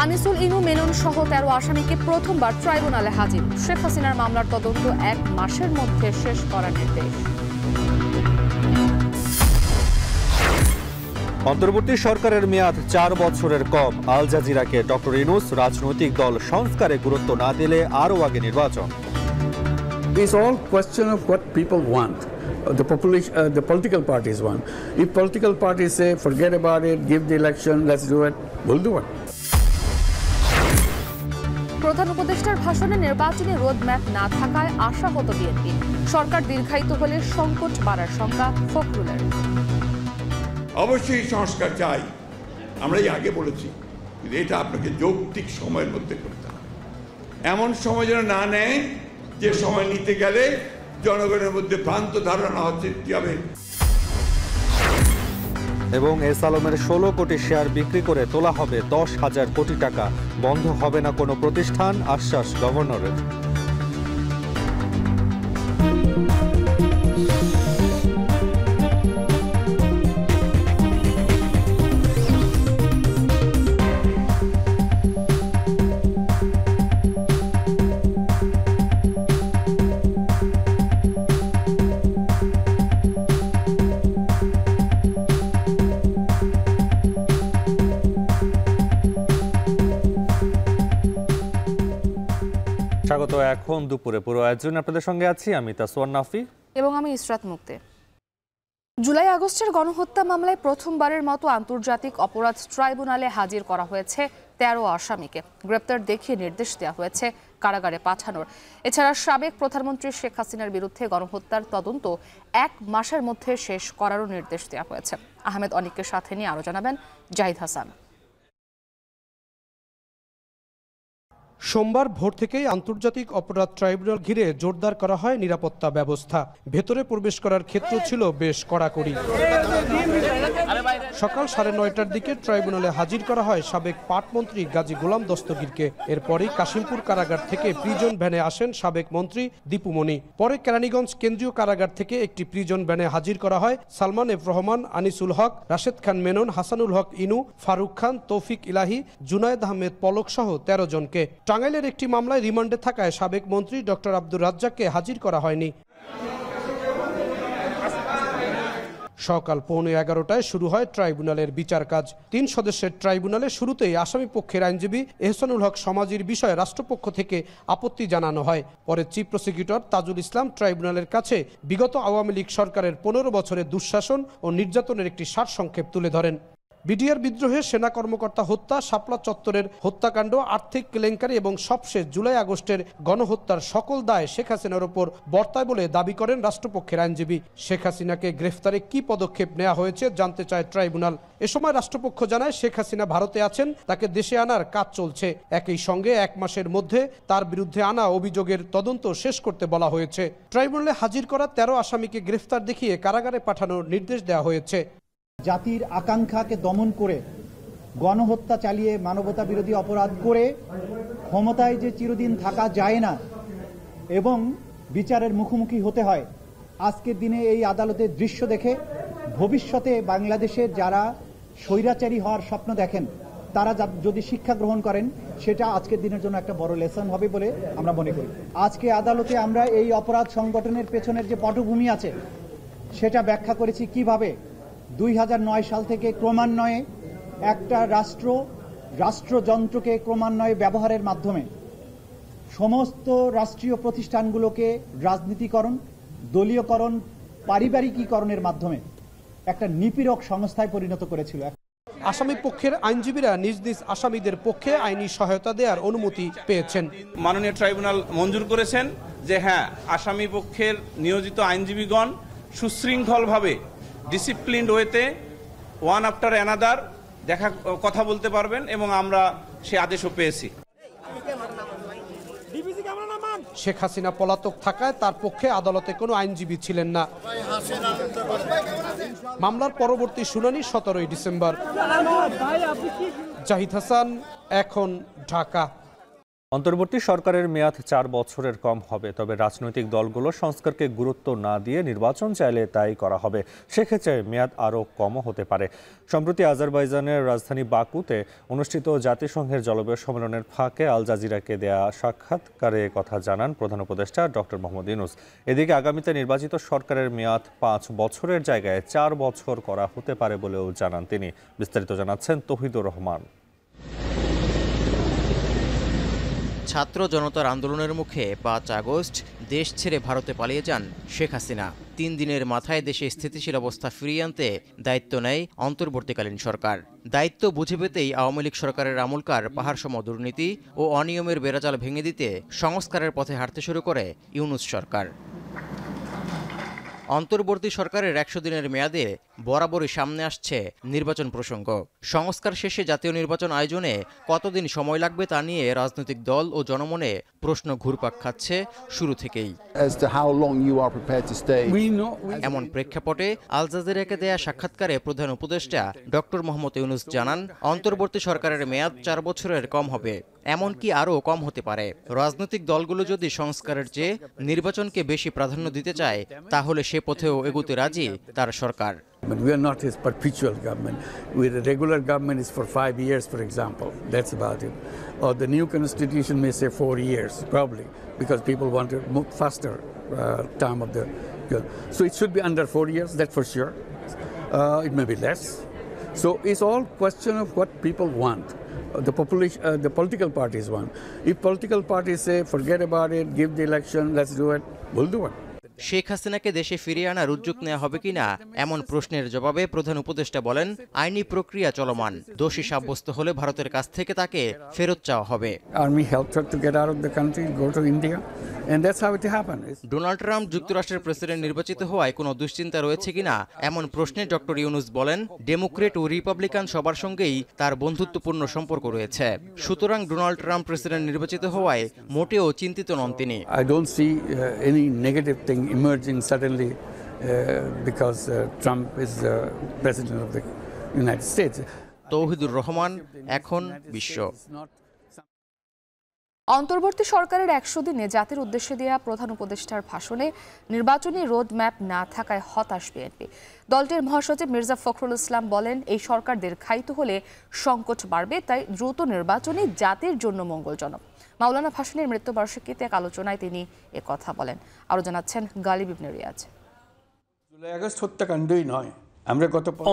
আনিসুল ইনু মেনন সহ 13 আসামিকে প্রথমবার ট্রাইব্যুনালে হাজির। শেখ হাসিনার মামলার তদন্ত 1 মাসের মধ্যে শেষ করার নির্দেশ। অন্তর্বর্তী সরকারের মেয়াদ 4 বছরের কম। আল জাজিরাকে ডক্টর ইউনূস রাজনৈতিক দল সংস্কারে গুরুত্ব না দিলে আরও আগে নির্বাচন। It's all question of what people want. The political parties want. If political parties say, forget about it, give the election, let's do it, we'll do it. প্রধান উপদেষ্টার ভাষণে নির্বাচনী রোডম্যাপ না থাকায় আশাহত বিএনপি। সরকার দীর্ঘায়িত হলে সংকট বাড়ার শঙ্কা ফখরুলের। অবশ্যই সংস্কার চাই, আমরাই আগে বলেছি, কিন্তু এটা আপনাকে যৌক্তিক সময়ের মধ্যে করতে হবে। এমন সময় যেন না নেয় যে সময় নিতে গেলে জনগণের মধ্যে ভ্রান্ত ধারণা সৃষ্টি হবে। এবং এস আলমের 16 কোটি শেয়ার বিক্রি করে তোলা হবে 10,000 কোটি টাকা। বন্ধ হবে না কোনো প্রতিষ্ঠান, আশ্বাস গভর্নরের। স্বাগত। এখন দুপুরে পুরো আয়োজন আপনাদের সঙ্গে আছি আমি তাসওয়ান নাফি এবং আমি ইসরাত মুক্তে। জুলাই আগস্টের গণহত্যা মামলায় প্রথমবারের মতো আন্তর্জাতিক অপরাধ ট্রাইব্যুনালে হাজির করা হয়েছে 13 আসামিকে। গ্রেপ্তার দেখিয়ে নির্দেশ দেওয়া হয়েছে কারাগারে পাঠানোর। এছাড়া সাবেক প্রধানমন্ত্রী শেখ হাসিনার বিরুদ্ধে গণহত্যার তদন্ত 1 মাসের মধ্যে শেষ করারও নির্দেশ দেওয়া হয়েছে। আহমেদ অনিককে সাথে নিয়ে আরো জানাবেন জাহিদ হাসান। সোমবার ভোর থেকেই আন্তর্জাতিক অপরাধ ট্রাইব্যুনাল ঘিরে জোরদার করা হয় নিরাপত্তা ব্যবস্থা। ভেতরে প্রবেশ করার ক্ষেত্র ছিল বেশ কড়াকড়ি। সকাল 9:30টার দিকে ট্রাইব্যুনালে হাজির করা হয় সাবেক পাটমন্ত্রী গাজী গোলাম দস্তগীরকে। এরপরই কাশিমপুর কারাগার থেকে প্রিজন ভ্যানে আসেন সাবেক মন্ত্রী দীপু মনি। পরে কেরানীগঞ্জ কেন্দ্রীয় কারাগার থেকে একটি প্রিজন ভ্যানে হাজির করা হয় সালমান এফ রহমান, আনিসুল হক, রাশেদ খান মেনন, হাসানুল হক ইনু, ফারুক খান, তৌফিক ইলাহি, জুনায়েদ আহমেদ পলক সহ 13 জনকে। টাঙ্গাইলের একটি মামলায় রিমান্ডে থাকায় সাবেক মন্ত্রী ডক্টর আব্দুর রাজ্জাককে হাজির করা হয়নি। সকাল 11:15টায় শুরু হয় ট্রাইব্যুনালের বিচার কাজ। 3 সদস্যের ট্রাইব্যুনালে শুরুতেই আসামি পক্ষের আইনজীবী এহসানুল হক সমাজির বিষয়ে রাষ্ট্রপক্ষ থেকে আপত্তি জানানো হয়। পরে চিফ প্রসিকিউটর তাজুল ইসলাম ট্রাইব্যুনালের কাছে বিগত আওয়ামী লীগ সরকারের 15 বছরের দুঃশাসন ও নির্যাতনের একটি সারসংক্ষেপ তুলে ধরেন। বিডিআর বিদ্রোহে সেনা কর্মকর্তা হত্যা, শাপলা চত্বরের হত্যাকাণ্ড, আর্থিক কেলেঙ্কারি এবং সবশেষ জুলাই আগস্টের গণহত্যার সকল দায় শেখ হাসিনার ওপর বর্তায় বলে দাবি করেন রাষ্ট্রপক্ষের আইনজীবী। শেখ হাসিনাকে গ্রেফতারে কি পদক্ষেপ নেওয়া হয়েছে জানতে চায় ট্রাইব্যুনাল। এ সময় রাষ্ট্রপক্ষ জানায় শেখ হাসিনা ভারতে আছেন, তাকে দেশে আনার কাজ চলছে। একই সঙ্গে 1 মাসের মধ্যে তার বিরুদ্ধে আনা অভিযোগের তদন্ত শেষ করতে বলা হয়েছে। ট্রাইব্যুনালে হাজির করা 13 আসামিকে গ্রেফতার দেখিয়ে কারাগারে পাঠানোর নির্দেশ দেওয়া হয়েছে। জাতির আকাঙ্ক্ষাকে দমন করে গণহত্যা চালিয়ে মানবতা বিরোধী অপরাধ করে ক্ষমতায় যে চিরদিন থাকা যায় না এবং বিচারের মুখোমুখি হতে হয়, আজকের দিনে এই আদালতের দৃশ্য দেখে ভবিষ্যতে বাংলাদেশের যারা স্বৈরাচারী হওয়ার স্বপ্ন দেখেন তারা যদি শিক্ষা গ্রহণ করেন, সেটা আজকের দিনের জন্য একটা বড় লেসন হবে বলে আমরা মনে করি। আজকে আদালতে আমরা এই অপরাধ সংগঠনের পেছনের যে পটভূমি আছে সেটা ব্যাখ্যা করেছি কিভাবে 2009 সাল থেকে ক্রমান্বয়ে একটা রাষ্ট্রযন্ত্রকে ক্রমান্বয়ে ব্যবহারের মাধ্যমে সমস্ত রাষ্ট্রীয় প্রতিষ্ঠানগুলোকে রাজনীতিকরণ, দলীয়করণ, পারিবারিকীকরণের মাধ্যমে একটা নিপীড়ক সংস্থায় পরিণত করেছিল। আসামি পক্ষের আইনজীবীরা নিজ নিজ আসামিদের পক্ষে আইনি সহায়তা দেওয়ার অনুমতি পেয়েছেন। মাননীয় ট্রাইব্যুনাল মঞ্জুর করেছেন যে হ্যাঁ, আসামি পক্ষের নিয়োজিত আইনজীবীগণ সুশৃঙ্খলভাবে ডিসিপ্লিনড ওয়েতে ওয়ান আফটার অ্যানাদার কথা বলতে পারবেন এবং আমরা সে আদেশও পেয়েছি। শেখ হাসিনা পলাতক থাকায় তার পক্ষে আদালতে কোনো আইনজীবী ছিলেন না। মামলার পরবর্তী শুনানি 17 ডিসেম্বর। জাহিদ হাসান, এখন, ঢাকা। অন্তর্বর্তী সরকারের মেয়াদ 4 বছরের কম হবে, তবে রাজনৈতিক দলগুলো সংস্কারকে গুরুত্ব না দিয়ে নির্বাচন চাইলে তাই করা হবে। সেক্ষেত্রে মেয়াদ আরও কমও হতে পারে। সম্প্রতি আজারবাইজানের রাজধানী বাকুতে অনুষ্ঠিত জাতিসংঘের জলবায়ু সম্মেলনের ফাঁকে আল জাজিরাকে দেয়া সাক্ষাৎকারে কথা জানান প্রধান উপদেষ্টা ডক্টর মোহাম্মদ ইউনূস। এদিকে আগামীতে নির্বাচিত সরকারের মেয়াদ 5 বছরের জায়গায় 4 বছর করা হতে পারে বলেও জানান তিনি। বিস্তারিত জানাচ্ছেন তৌহিদুর রহমান। ছাত্র জনতার আন্দোলনের মুখে 5 আগস্ট দেশ ছেড়ে ভারতে পালিয়ে যান শেখ হাসিনা। 3 দিনের মাথায় দেশে স্থিতিশীল অবস্থা ফিরিয়ে আনতে দায়িত্ব নেয় অন্তর্বর্তীকালীন সরকার। দায়িত্ব বুঝে পেতেই আওয়ামী লীগ সরকারের আমলকার পাহাড়সম দুর্নীতি ও অনিয়মের বেড়াজাল ভেঙে দিতে সংস্কারের পথে হাঁটতে শুরু করে ইউনূস সরকার। অন্তর্বর্তী সরকারের 100 দিনের মেয়াদে বরাবরই সামনে আসছে নির্বাচন প্রসঙ্গ। সংস্কার শেষে জাতীয় নির্বাচন আয়োজনে কতদিন সময় লাগবে তা নিয়ে রাজনৈতিক দল ও জনমনে প্রশ্ন ঘুরপাক খাচ্ছে শুরু থেকেই। এমন প্রেক্ষাপটে আল জাজিরাকে দেয়া সাক্ষাৎকারে প্রধান উপদেষ্টা ডক্টর মোহাম্মদ ইউনূস জানান, অন্তর্বর্তী সরকারের মেয়াদ 4 বছরের কম হবে, এমনকি আরও কম হতে পারে। রাজনৈতিক দলগুলো যদি সংস্কারের চেয়ে নির্বাচনকে বেশি প্রাধান্য দিতে চায়, তাহলে সে পথেও এগুতে রাজি তার সরকার। But we are not his perpetual government. With a regular government is for 5 years, for example. That's about it. Or the new constitution may say 4 years, probably, because people want to move faster time of the. So it should be under 4 years, that's for sure. It may be less. So it's all question of what people want. The population, the political parties want. If political parties say, forget about it, give the election, let's do it, we'll do it. Sheikh হাসিনাকে দেশে ফিরিয়ে আনার উদ্যোগ নেওয়া হবে কিনা এমন প্রশ্নের জবাবে প্রধান উপদেষ্টা বলেন, আইনি প্রক্রিয়া চলমান। দোষী সাব্যস্ত হলে ভারতের কাছ থেকে তাকে ফেরত চাওয়া হবে। Army helped her to get out of the country, go to India, and that's how it happened. Donald Trump যুক্তরাষ্ট্রের প্রেসিডেন্ট নির্বাচিত হওয়ায় কোনো দুশ্চিন্তা রয়েছে কিনা এমন প্রশ্নে ডক্টর ইউনূস বলেন, ডেমোক্রেট ও রিপাবলিকান সবার সঙ্গেই তার বন্ধুত্বপূর্ণ সম্পর্ক রয়েছে। সুতরাং ডোনাল্ড ট্রাম্প প্রেসিডেন্ট নির্বাচিত হওয়ায় মোটেও চিন্তিত নন তিনি। I don't see any negative thing emerging suddenly because Trump is the president of the United States. Touhidur Rahman, এখন বিশ্ব। অন্তর্বর্তী সরকারের 100 দিনে জাতির উদ্দেশ্যে দেয়া প্রধান উপদেষ্টার ভাষণে নির্বাচনী রোডম্যাপ না থাকায় হতাশ বিএনপি। দলটির মহাসচিব মির্জা ফখরুল ইসলাম বলেন, এই সরকার দীর্ঘায়িত হলে সংকট বাড়বে, তাই দ্রুত নির্বাচনই জাতির জন্য মঙ্গলজনক। মাওলানা ভাসানীর মৃত্যুবার্ষিকীতে এক আলোচনায় তিনি একথা বলেন। আরও জানাচ্ছেন গালিব ইবনে রিয়াজ। জুলাই আগস্ট হত্যাকাণ্ডই নয়,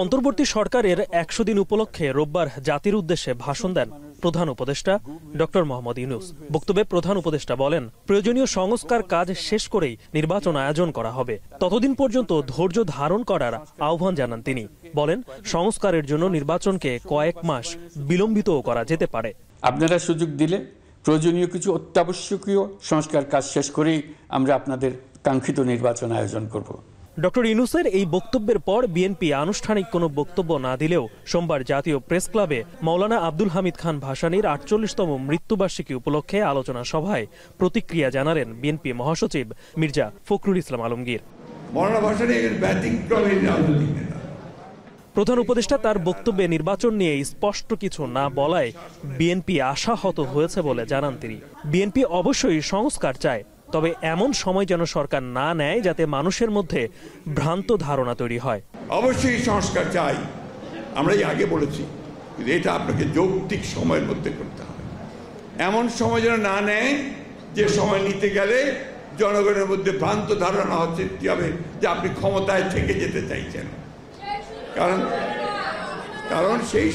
অন্তর্বর্তী সরকারের 100 দিন উপলক্ষে রোববার জাতির উদ্দেশ্যে ভাষণ দেন প্রধান উপদেষ্টা ডক্টর মোহাম্মদ ইউনূস। বক্তব্যে প্রধান উপদেষ্টা বলেন, প্রয়োজনীয় সংস্কার কাজ শেষ করেই নির্বাচন আয়োজন করা হবে, ততদিন পর্যন্ত ধৈর্য ধারণ করার আহ্বান জানান তিনি। বলেন, সংস্কারের জন্য নির্বাচনকে কয়েক মাস বিলম্বিতও করা যেতে পারে। আপনারা সুযোগ দিলে প্রয়োজনীয় কিছু অত্যাবশ্যকীয় সংস্কার কাজ শেষ করেই আমরা আপনাদের কাঙ্ক্ষিত নির্বাচন আয়োজন করব। ডক্টর ইউনূসের এই বক্তব্যের পর বিএনপি আনুষ্ঠানিক কোনো বক্তব্য না দিলেও সোমবার জাতীয় প্রেস ক্লাবে মাওলানা আব্দুল হামিদ খান ভাসানীর 48তম মৃত্যুবার্ষিকী উপলক্ষে আলোচনা সভায় প্রতিক্রিয়া জানালেন বিএনপি মহাসচিব মির্জা ফখরুল ইসলাম আলমগীর। প্রধান উপদেষ্টা তার বক্তব্যে নির্বাচন নিয়ে স্পষ্ট কিছু না বলায় বিএনপি আশাহত হয়েছে বলে জানান তিনি। বিএনপি অবশ্যই সংস্কার চায়, তবে এমন সময় যেন সরকার না নেয় যাতে মানুষের মধ্যে ভ্রান্ত ধারণা তৈরি হয়। অবশ্যই সংস্কার চাই, আমরাই আগে বলেছি, কিন্তু এটা আপনাকে যৌক্তিক সময়ের মধ্যে করতে হবে। এমন সময় যেন না নেয় যে সময় নিতে গেলে জনগণের মধ্যে ভ্রান্ত ধারণা হচ্ছে কি হবে যে আপনি ক্ষমতায় থেকে যেতে চাইছেন। কারণ সেই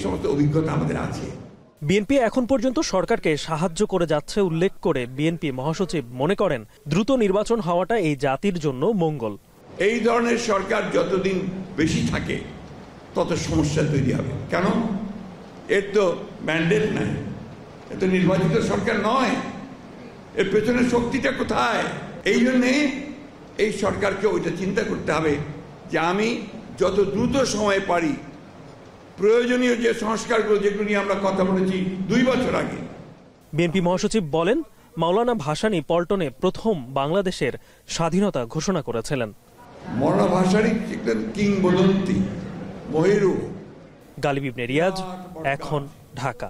সমস্ত অভিজ্ঞতা আমাদের আছে। বিএনপি এখন পর্যন্ত সরকারকে সাহায্য করে যাচ্ছে উল্লেখ করে বিএনপি মহাসচিব মনে করেন, দ্রুত নির্বাচন হওয়াটা এই জাতির জন্য মঙ্গল। এই ধরনের সরকার যতদিন বেশি থাকে তত সমস্যা তৈরি হবে। কেন? এর তো ম্যান্ডেট নাই, এ তো নির্বাচিত সরকার নয়, এর পেছনের শক্তিটা কোথায়? এই জন্যে এই সরকারকে ওইটা চিন্তা করতে হবে যে আমি যত দ্রুত সময় পারি প্রয়োজনীয় যে সংস্কারগুলো, যেগুলো নিয়ে আমরা কথা বলেছি 2 বছর আগে। বিএনপি মহাসচিব বলেন, মাওলানা ভাসানী পল্টনে প্রথম বাংলাদেশের স্বাধীনতা ঘোষণা করেছিলেন। মাওলানা ভাসানী একজন কিংবদন্তি মহিরু। গালিব ইবনে রিয়াজ, এখন, ঢাকা।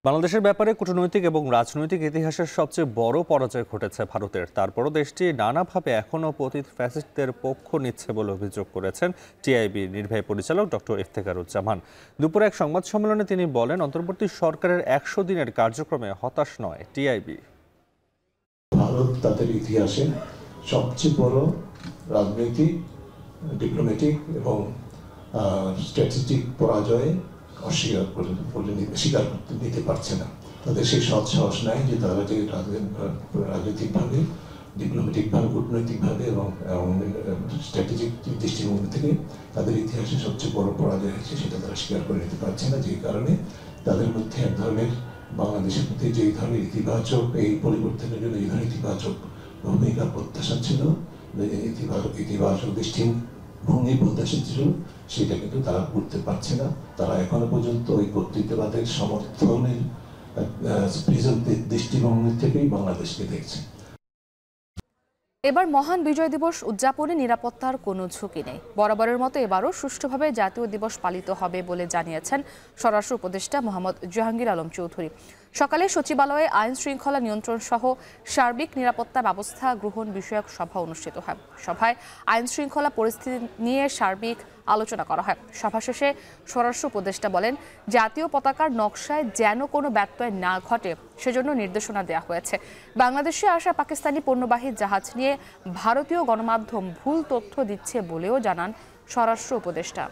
বাংলাদেশের ব্যাপারে কূটনৈতিক এবং রাজনৈতিক ইতিহাসের সবচেয়ে বড় পরাজয় ঘটেছে ভারতের। তারপরও দেশটি নানাভাবে এখনও পতিত ফ্যাসিস্টদের পক্ষ নিচ্ছে বলে অভিযোগ করেছেন টিআইবির নির্বাহী পরিচালক ডক্টর ইফতেখারুজ্জামান। দুপুরে এক সংবাদ সম্মেলনে তিনি বলেন, অন্তর্বর্তী সরকারের 100 দিনের কার্যক্রমে হতাশ নয় টিআইবি। ভারত তাদের ইতিহাসে সবচেয়ে বড় রাজনৈতিক, ডিপ্লোম্যাটিক এবং স্ট্র্যাটেজিক পরাজয়ে স্বীকার করতে নিতে পারছে না। তাদের সেই সৎ সাহস নাই যে তারা যে রাজনৈতিকভাবে, ডিপ্লোম্যাটিকভাবে, কূটনৈতিকভাবে এবং স্ট্র্যাটেজিক দৃষ্টিভঙ্গি থেকে তাদের ইতিহাসে সবচেয়ে বড় পরাজয় হয়েছে, সেটা তারা স্বীকার করে নিতে পারছে না। যে কারণে তাদের মধ্যে এক ধরনের বাংলাদেশের প্রতি যে ধরনের ইতিবাচক, এই পরিবর্তনের জন্য এই ধরনের ইতিবাচক ভূমিকা প্রত্যাশা ছিল, ইতিবাচক দৃষ্টিভঙ্গি প্রত্যাশা ছিল, সেটা কিন্তু তারা করতে পারছে না। তারা এখনো পর্যন্ত ওই কর্তৃত্ববাদের সমর্থনের দৃষ্টিভঙ্গি থেকেই বাংলাদেশকে দেখছে। এবার মহান বিজয় দিবস উদযাপনে নিরাপত্তার কোনো ঝুঁকি নেই। বরাবরের মতো এবারও সুষ্ঠুভাবে জাতীয় দিবস পালিত হবে বলে জানিয়েছেন স্বরাষ্ট্র উপদেষ্টা মোহাম্মদ জাহাঙ্গীর আলম চৌধুরী। সকালে সচিবালয়ে আইন শৃঙ্খলা নিয়ন্ত্রণ সহ সার্বিক নিরাপত্তা ব্যবস্থা গ্রহণ বিষয়ক সভা অনুষ্ঠিত হয়। সভায় আইন শৃঙ্খলা পরিস্থিতি নিয়ে সার্বিক আলোচনা করা হয়। সভা শেষে স্বরাষ্ট্র উপদেষ্টা বলেন, জাতীয় পতাকার নকশায় যেন কোনো ব্যত্যয় না ঘটে সেজন্য নির্দেশনা দেওয়া হয়েছে। বাংলাদেশে আসা পাকিস্তানি পণ্যবাহী জাহাজ নিয়ে ভারতীয় গণমাধ্যম ভুল তথ্য দিচ্ছে বলেও জানান স্বরাষ্ট্র উপদেষ্টা।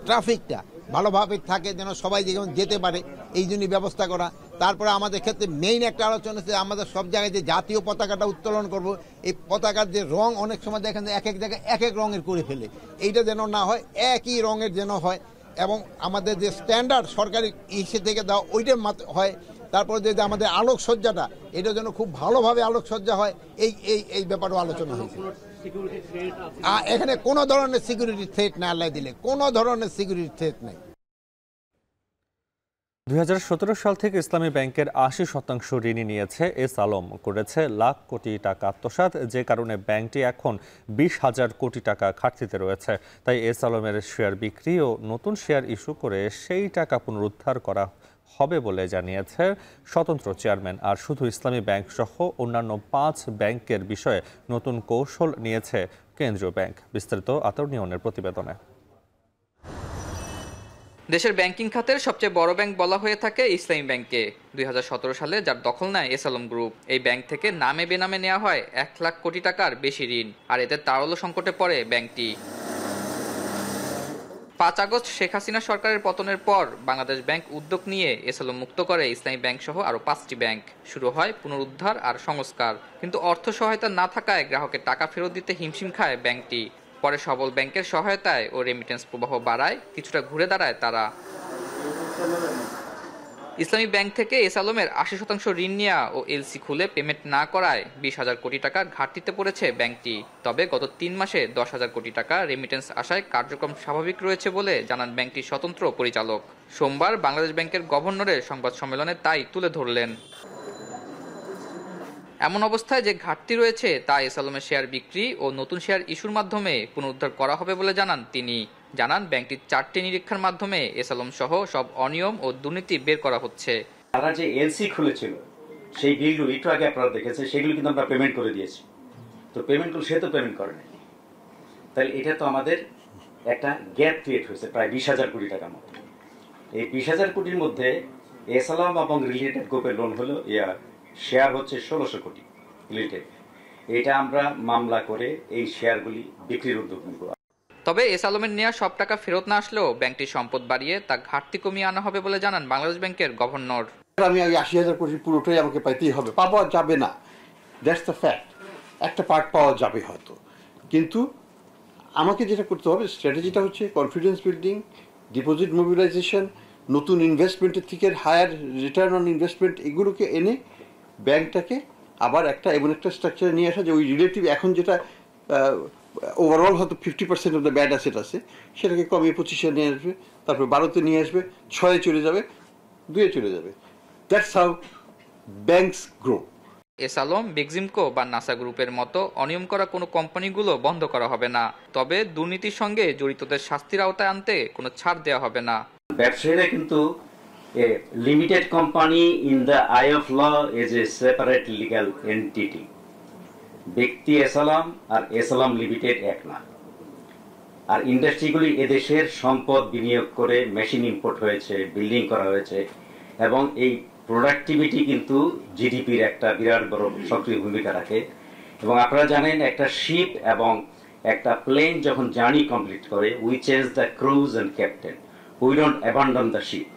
ট্রাফিকটা ভালোভাবে থাকে, যেন সবাই যেমন যেতে পারে, এই জন্যই ব্যবস্থা করা। তারপরে আমাদের ক্ষেত্রে মেইন একটা আলোচনা হচ্ছে আমাদের সব জায়গায় যে জাতীয় পতাকাটা উত্তোলন করব, এই পতাকার যে রং অনেক সময় দেখেন এক এক জায়গায় এক এক রঙের করে ফেলে, এইটা যেন না হয়, একই রঙের যেন হয়। এবং আমাদের যে স্ট্যান্ডার্ড সরকারি ইসে থেকে দেওয়া ওইটার হয়। তারপরে যে আমাদের আলোকসজ্জাটা, এটা যেন খুব ভালোভাবে আলোকসজ্জা হয়, এই ব্যাপারও আলোচনা হয়েছে। এখানে কোনো ধরনের সিকিউরিটি থ্রেট না, আল্লাহ দিলে কোনো ধরনের সিকিউরিটি থ্রেট নেই। 2017 সাল থেকে ইসলামী ব্যাংকের 80% ঋণই নিয়েছে এস আলম, করেছে লাখ কোটি টাকা আত্মসাৎ, যে কারণে ব্যাংকটি এখন 20,000 কোটি টাকা ঘাটতিতে রয়েছে। তাই এস আলমের শেয়ার বিক্রি ও নতুন শেয়ার ইস্যু করে সেই টাকা পুনরুদ্ধার করা হবে বলে জানিয়েছে স্বতন্ত্র চেয়ারম্যান। আর শুধু ইসলামী ব্যাংক সহ অন্যান্য 5 ব্যাংকের বিষয়ে নতুন কৌশল নিয়েছে কেন্দ্রীয় ব্যাংক। বিস্তারিত আতর নিয়নের প্রতিবেদনে। দেশের ব্যাংকিং খাতের সবচেয়ে বড় ব্যাংক বলা হয়ে থাকে ইসলামী ব্যাংককে। 2017 সালে যার দখল নেয় এস আলম গ্রুপ, এই ব্যাংক থেকে নামে বেনামে নেওয়া হয় 1 লাখ কোটি টাকার বেশি ঋণ। আর এতে তারল্য সংকটে পড়ে ব্যাংকটি। 5 আগস্ট শেখ হাসিনা সরকারের পতনের পর বাংলাদেশ ব্যাংক উদ্যোগ নিয়ে এস আলম মুক্ত করে ইসলামী ব্যাংক সহ আরও 5টি ব্যাংক। শুরু হয় পুনরুদ্ধার আর সংস্কার, কিন্তু অর্থ সহায়তা না থাকায় গ্রাহকের টাকা ফেরত দিতে হিমশিম খায় ব্যাংকটি। পরে সবল ব্যাংকের সহায়তায় ও রেমিটেন্স প্রবাহ বাড়ায়, কিছুটা ঘুরে দাঁড়ায় তারা। ইসলামী ব্যাংক থেকে এস আলমের 80% ঋণ নেওয়া ও এলসি খুলে পেমেন্ট না করায় 20,000 কোটি টাকার ঘাটতিতে পড়েছে ব্যাংকটি। তবে গত 3 মাসে 10,000 কোটি টাকা রেমিটেন্স আসায় কার্যক্রম স্বাভাবিক রয়েছে বলে জানান ব্যাংকটির স্বতন্ত্র পরিচালক। সোমবার বাংলাদেশ ব্যাংকের গভর্নরের সংবাদ সম্মেলনে তাই তুলে ধরলেন। এমন অবস্থায় যে ঘাটতি রয়েছে তা এস আলমের শেয়ার বিক্রি ও নতুন শেয়ার ইস্যুর মাধ্যমে পুনরুদ্ধার করা হবে বলে জানান তিনি। জানান ব্যাংকটির 4টি নিরীক্ষার মাধ্যমে এস আলম সহ সব অনিয়ম ও দুর্নীতি বের করা হচ্ছে। তারা যে এলসি খুলেছিল সেই বিলগুলো একটু আগে আপনারা দেখেছেন, সেগুলো কিন্তু আমরা পেমেন্ট করে দিয়েছি। তো পেমেন্টগুলো সে তো পেমেন্ট করেনি, তাহলে এটা তো আমাদের একটা গ্যাপ ক্রিয়েট হয়েছে প্রায় 20,000 কোটি টাকার মতো। এই 20,000 কোটির মধ্যে এস আলম এবং রিলেটেড গ্রুপের লোন হলো শেয়ার হচ্ছে 1600 কোটি রিলেটেড। এটা আমরা মামলা করে এই শেয়ারগুলি বিক্রির উদ্যোগ নেব। তবে এস আলমের নেওয়া সব টাকা ফেরত না আসলেও ব্যাংকটির সম্পদ বাড়িয়ে তা ঘাটতি কমিয়ে আনা হবে বলে জানান বাংলাদেশ ব্যাংকের গভর্নর। আমি 80,000 কোটি পুরোটাই আমাকে পাইতেই হবে, পাওয়া যাবে না, দ্যাটস দ্য ফ্যাক্ট। একটা পার্ট পাওয়া যাবে হয়তো, কিন্তু আমাকে যেটা করতে হবে স্ট্র্যাটেজিটা হচ্ছে কনফিডেন্স বিল্ডিং, ডিপোজিট মোবিলাইজেশন, নতুন ইনভেস্টমেন্টের থেকে হায়ার রিটার্ন অন ইনভেস্টমেন্ট, এগুলোকে এনে ব্যাংকটাকে আবার এমন একটা স্ট্রাকচারে নিয়ে আসা যে ওই রিলেটিভ এখন যেটা ওভারঅল হয়তো 50% অফ দ্য ব্যাড অ্যাসেট আছে সেটাকে কমিয়ে 25-এ নিয়ে আসবে, তারপর 12-তে নিয়ে আসবে, 6-এ চলে যাবে, 2-এ চলে যাবে। That's how banks grow. এসালম, বেক্সিমকো বা নাসা গ্রুপের মতো অনিয়ম করা কোনো কোম্পানিগুলো বন্ধ করা হবে না। তবে দুর্নীতির সঙ্গে জড়িতদের শাস্তির আওতায় আনতে কোনো ছাড় দেওয়া হবে না। ব্যবসায়ীরা কিন্তু limited company in the eye of law is a separate legal entity. ব্যক্তি এসালাম আর এসালাম লিমিটেড এক না। আর ইন্ডাস্ট্রিগুলি এদেশের সম্পদ বিনিয়োগ করে মেশিন ইম্পোর্ট হয়েছে, বিল্ডিং করা হয়েছে, এবং এই প্রোডাক্টিভিটি কিন্তু জিডিপির একটা বিরাট বড় সক্রিয় ভূমিকা রাখে। এবং আপনারা জানেন একটা শিপ এবং একটা প্লেন যখন জার্নি কমপ্লিট করে, we change the crews and captain, we don't abandon the ship.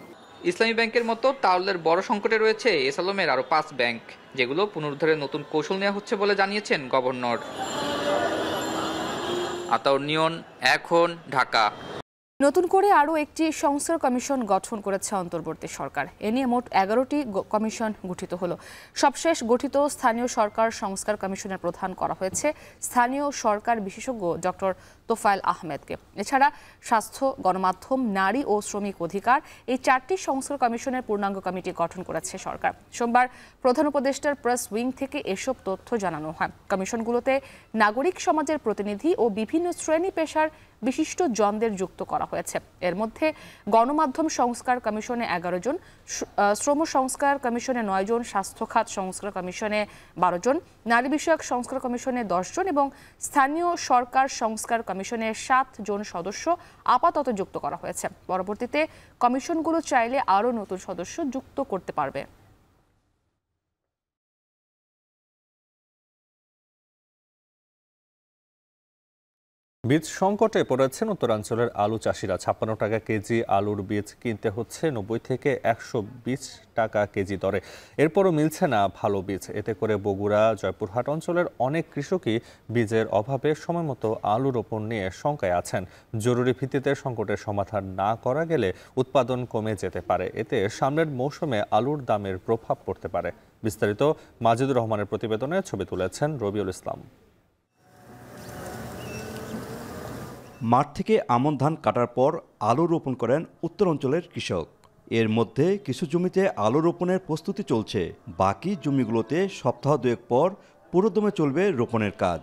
ইসলামী ব্যাংকের মতো তাউলের বড় সংকটে রয়েছে এসালমের আরও 5 ব্যাংক, যেগুলো পুনরুদ্ধারের নতুন কৌশল নেওয়া হচ্ছে বলে জানিয়েছেন গভর্নর। আতাউর নিয়ন, এখন, ঢাকা। নতুন করে আরও একটি সংস্কার কমিশন গঠন করেছে অন্তর্বর্তী সরকার। এ নিয়ে মোট 11টি কমিশন গঠিত হলো। সবশেষ গঠিত স্থানীয় সরকার সংস্কার কমিশনের প্রধান করা হয়েছে স্থানীয় সরকার বিশেষজ্ঞ ডক্টর তোফায়েল আহমেদকে। এছাড়া স্বাস্থ্য, গণমাধ্যম, নারী ও শ্রমিক অধিকার এই 4টি সংস্কার কমিশনের পূর্ণাঙ্গ কমিটি গঠন করেছে সরকার। সোমবার প্রধান উপদেষ্টার প্রেস উইং থেকে এসব তথ্য জানানো হয়। কমিশনগুলোতে নাগরিক সমাজের প্রতিনিধি ও বিভিন্ন শ্রেণী পেশার বিশিষ্ট জনদের যুক্ত করা হয়েছে। এর মধ্যে গণমাধ্যম সংস্কার কমিশনে 11 জন, শ্রম সংস্কার কমিশনে 9 জন, স্বাস্থ্য খাত সংস্কার কমিশনে 12 জন, নারী বিষয়ক সংস্কার কমিশনে 10 জন এবং স্থানীয় সরকার সংস্কার কমিশনে 7 জন সদস্য আপাতত যুক্ত করা হয়েছে। পরবর্তীতে কমিশনগুলো চাইলে আরও নতুন সদস্য যুক্ত করতে পারবে। বীজ সংকটে পড়েছেন উত্তরাঞ্চলের আলু চাষিরা। 56 টাকা কেজি আলুর বীজ কিনতে হচ্ছে 90 থেকে 120 টাকা কেজি দরে। এরপরও মিলছে না ভালো বীজ। এতে করে বগুড়া, জয়পুরহাট অঞ্চলের অনেক কৃষকই বীজের অভাবে সময়মতো আলু রোপণ নিয়ে শঙ্কায় আছেন। জরুরি ভিত্তিতে সংকটের সমাধান না করা গেলে উৎপাদন কমে যেতে পারে। এতে সামনের মৌসুমে আলুর দামের প্রভাব পড়তে পারে। বিস্তারিত মাজিদুর রহমানের প্রতিবেদনে ছবি তুলেছেন রবিউল ইসলাম। মাঠ থেকে আমন ধান কাটার পর আলু রোপণ করেন উত্তর অঞ্চলের কৃষক। এর মধ্যে কিছু জমিতে আলু রোপণের প্রস্তুতি চলছে, বাকি জমিগুলোতে সপ্তাহ 2 পর পুরোদমে চলবে রোপণের কাজ।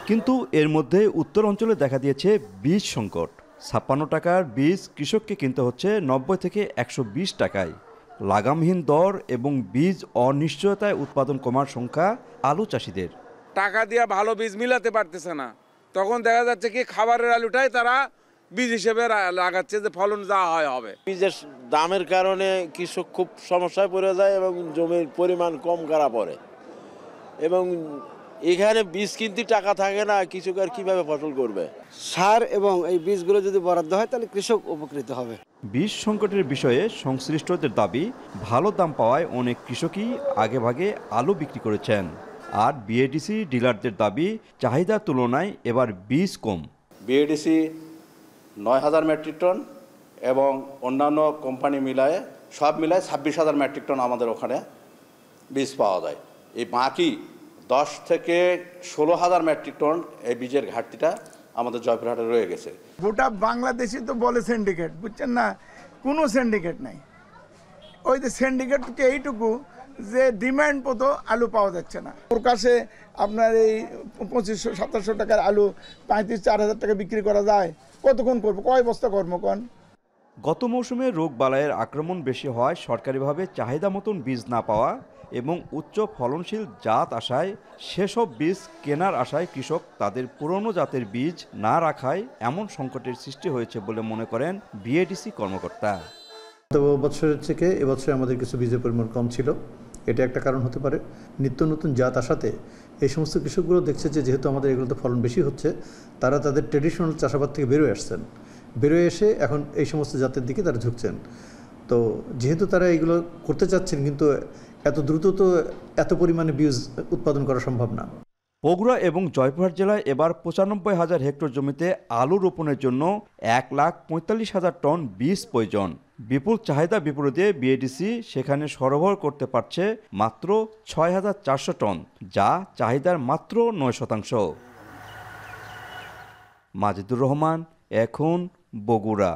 কিন্তু এর মধ্যে উত্তর অঞ্চলে দেখা দিয়েছে বীজ সংকট। 56 টাকার বীজ কৃষককে কিনতে হচ্ছে 90 থেকে 120 টাকায়। লাগামহীন দর এবং বীজ অনিশ্চয়তায় উৎপাদন কমার সংখ্যা আলু চাষিদের। টাকা দিয়ে ভালো বীজ মিলাতে পারতেছে না, তখন দেখা যাচ্ছে কি খাবারের আলুটাই তারা বীজ হিসেবে লাগাচ্ছে যে ফলন যা হয় হবে। বীজের দামের কারণে কৃষক খুব সমস্যায় পড়ে যায় এবং জমির পরিমাণ কম করা পড়ে, এবং এখানে বীজ কিনতে টাকা থাকে না, কৃষক আর কিভাবে ফসল করবে। সার এবং এই বীজগুলো যদি বরাদ্দ হয় তাহলে কৃষক উপকৃত হবে। বীজ সংকটের বিষয়ে সংশ্লিষ্টদের দাবি, ভালো দাম পাওয়ায় অনেক কৃষকই আগেভাগে আলু বিক্রি করেছেন। আর বিএডিসি ডিলারদের দাবি, চাহিদার তুলনায় এবার বীজ কম। বিএডিসি 9,000 মেট্রিক টন এবং অন্যান্য কোম্পানি মিলায়ে সব মিলায় 26,000 মেট্রিক টন আমাদের ওখানে বীজ পাওয়া যায়। এই বাকি 10 থেকে 16,000 মেট্রিক টন এই বীজের ঘাটতিটা আমাদের জয়পুরহাটে রয়ে গেছে। গোটা বাংলাদেশে তো বলে সিন্ডিকেট, বুঝছেন না, কোনো সিন্ডিকেট নাই। ওই যে সিন্ডিকেট এইটুকু যে ডিমান্ড মতো আলু পাওয়া যাচ্ছে না। ওর কাছে আপনার এই 2500-2700 টাকার আলু 35-4000 টাকা বিক্রি করা যায়, কতক্ষণ করবো, কয় বস্তা কর্মকণ। গত মৌসুমে রোগ বালাইয়ের আক্রমণ বেশি হওয়ায় সরকারিভাবে চাহিদা মতন বীজ না পাওয়া এবং উচ্চ ফলনশীল জাত আশায় সেসব বীজ কেনার আশায় কৃষক তাদের পুরনো জাতের বীজ না রাখায় এমন সংকটের সৃষ্টি হয়েছে বলে মনে করেন বিএডিসি কর্মকর্তা। গত বছরের থেকে এবছরে আমাদের কিছু বীজের পরিমাণ কম ছিল, এটা একটা কারণ হতে পারে। নিত্য নতুন জাত আসাতে এই সমস্ত কৃষকগুলো দেখছে যে যেহেতু আমাদের এগুলোতে ফলন বেশি হচ্ছে, তারা তাদের ট্রেডিশনাল চাষাবাদ থেকে বেরোয় আসছেন, বেরোয় এসে এখন এই সমস্ত জাতের দিকে তারা ঝুঁকছেন। তো যেহেতু তারা এগুলো করতে চাচ্ছেন, কিন্তু এত দ্রুত তো এত পরিমাণে বীজ উৎপাদন করা সম্ভব না। বগুড়া এবং জয়পুরহাট জেলায় এবার 95,000 হেক্টর জমিতে আলু রোপণের জন্য 1,45,000 টন বীজ প্রয়োজন। বিপুল চাহিদা বিপরীতে বিএডিসি সেখানে সরবরাহ করতে পারছে মাত্র 6,400 টন, যা চাহিদার মাত্র 9%। মাজিদুর রহমান, এখন, বগুড়া।